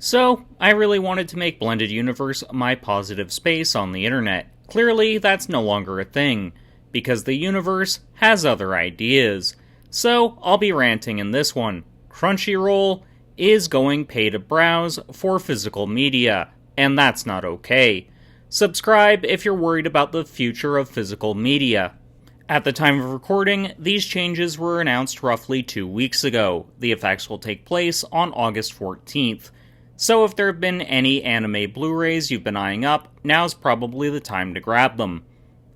So, I really wanted to make Blended Universe my positive space on the internet. Clearly, that's no longer a thing, because the universe has other ideas. So, I'll be ranting in this one. Crunchyroll is going pay to browse for physical media, and that's not okay. Subscribe if you're worried about the future of physical media. At the time of recording, these changes were announced roughly 2 weeks ago. The effects will take place on August 14th. So if there have been any anime Blu-rays you've been eyeing up, now's probably the time to grab them.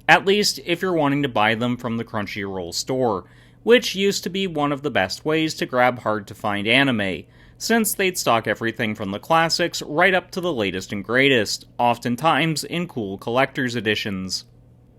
At least if you're wanting to buy them from the Crunchyroll store, which used to be one of the best ways to grab hard-to-find anime, since they'd stock everything from the classics right up to the latest and greatest, oftentimes in cool collector's editions.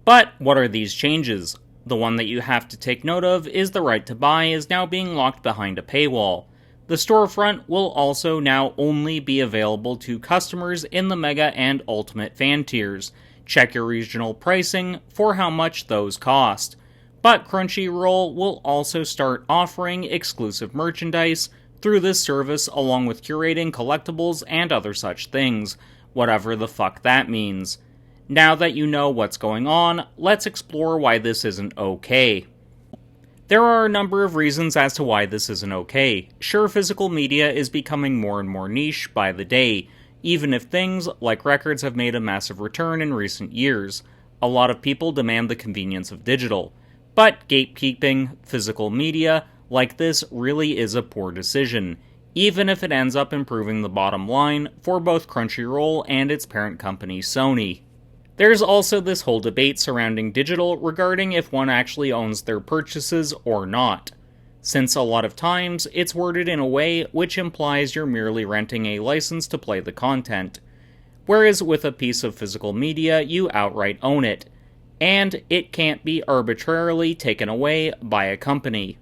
But what are these changes? The one that you have to take note of is the right to buy is now being locked behind a paywall. The storefront will also now only be available to customers in the Mega and Ultimate fan tiers. Check your regional pricing for how much those cost. But Crunchyroll will also start offering exclusive merchandise through this service along with curating collectibles and other such things, whatever the fuck that means. Now that you know what's going on, let's explore why this isn't okay. There are a number of reasons as to why this isn't okay. Sure, physical media is becoming more and more niche by the day, even if things like records have made a massive return in recent years. A lot of people demand the convenience of digital. But gatekeeping physical media like this really is a poor decision, even if it ends up improving the bottom line for both Crunchyroll and its parent company Sony. There's also this whole debate surrounding digital regarding if one actually owns their purchases or not, since a lot of times it's worded in a way which implies you're merely renting a license to play the content, whereas with a piece of physical media you outright own it, and it can't be arbitrarily taken away by a company.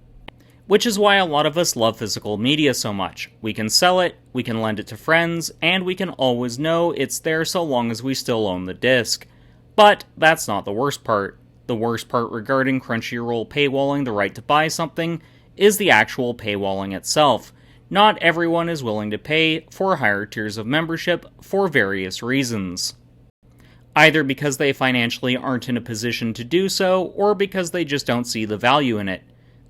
Which is why a lot of us love physical media so much. We can sell it, we can lend it to friends, and we can always know it's there so long as we still own the disc. But that's not the worst part. The worst part regarding Crunchyroll paywalling the right to buy something is the actual paywalling itself. Not everyone is willing to pay for higher tiers of membership for various reasons. Either because they financially aren't in a position to do so, or because they just don't see the value in it.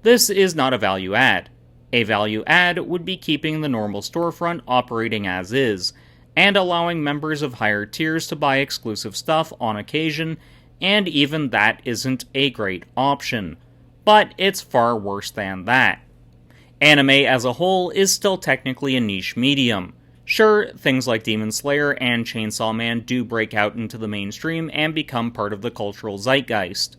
This is not a value add. A value add would be keeping the normal storefront operating as is, and allowing members of higher tiers to buy exclusive stuff on occasion, and even that isn't a great option. But it's far worse than that. Anime as a whole is still technically a niche medium. Sure, things like Demon Slayer and Chainsaw Man do break out into the mainstream and become part of the cultural zeitgeist.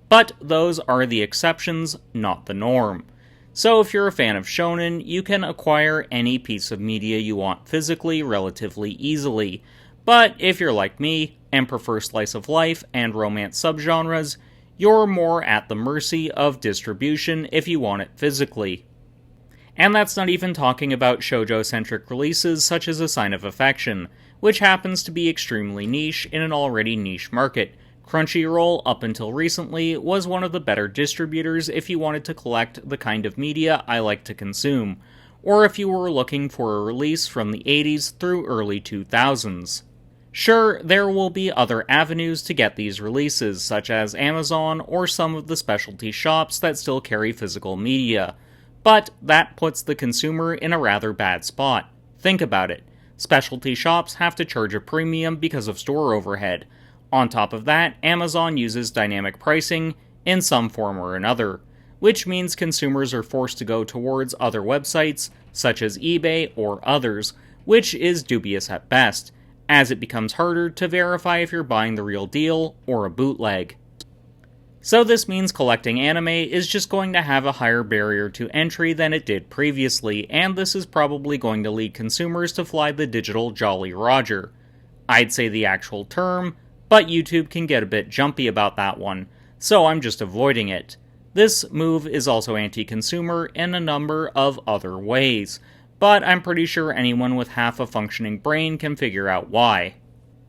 But those are the exceptions, not the norm. So if you're a fan of shonen, you can acquire any piece of media you want physically relatively easily. But if you're like me, and prefer slice of life and romance subgenres, you're more at the mercy of distribution if you want it physically. And that's not even talking about shoujo-centric releases such as A Sign of Affection, which happens to be extremely niche in an already niche market. Crunchyroll, up until recently, was one of the better distributors if you wanted to collect the kind of media I like to consume, or if you were looking for a release from the 80s through early 2000s. Sure, there will be other avenues to get these releases, such as Amazon or some of the specialty shops that still carry physical media, but that puts the consumer in a rather bad spot. Think about it. Specialty shops have to charge a premium because of store overhead. On top of that, Amazon uses dynamic pricing in some form or another, which means consumers are forced to go towards other websites, such as eBay or others, which is dubious at best, as it becomes harder to verify if you're buying the real deal or a bootleg. So this means collecting anime is just going to have a higher barrier to entry than it did previously, and this is probably going to lead consumers to fly the digital Jolly Roger. I'd say the actual term, but YouTube can get a bit jumpy about that one, so I'm just avoiding it. This move is also anti-consumer in a number of other ways, but I'm pretty sure anyone with half a functioning brain can figure out why.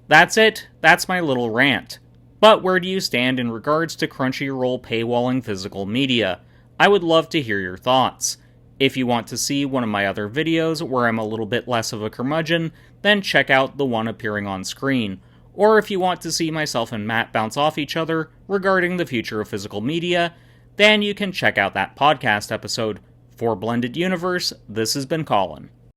That's it, that's my little rant. But where do you stand in regards to Crunchyroll paywalling physical media? I would love to hear your thoughts. If you want to see one of my other videos where I'm a little bit less of a curmudgeon, then check out the one appearing on screen. Or if you want to see myself and Matt bounce off each other regarding the future of physical media, then you can check out that podcast episode. For Blended Universe, this has been Colin.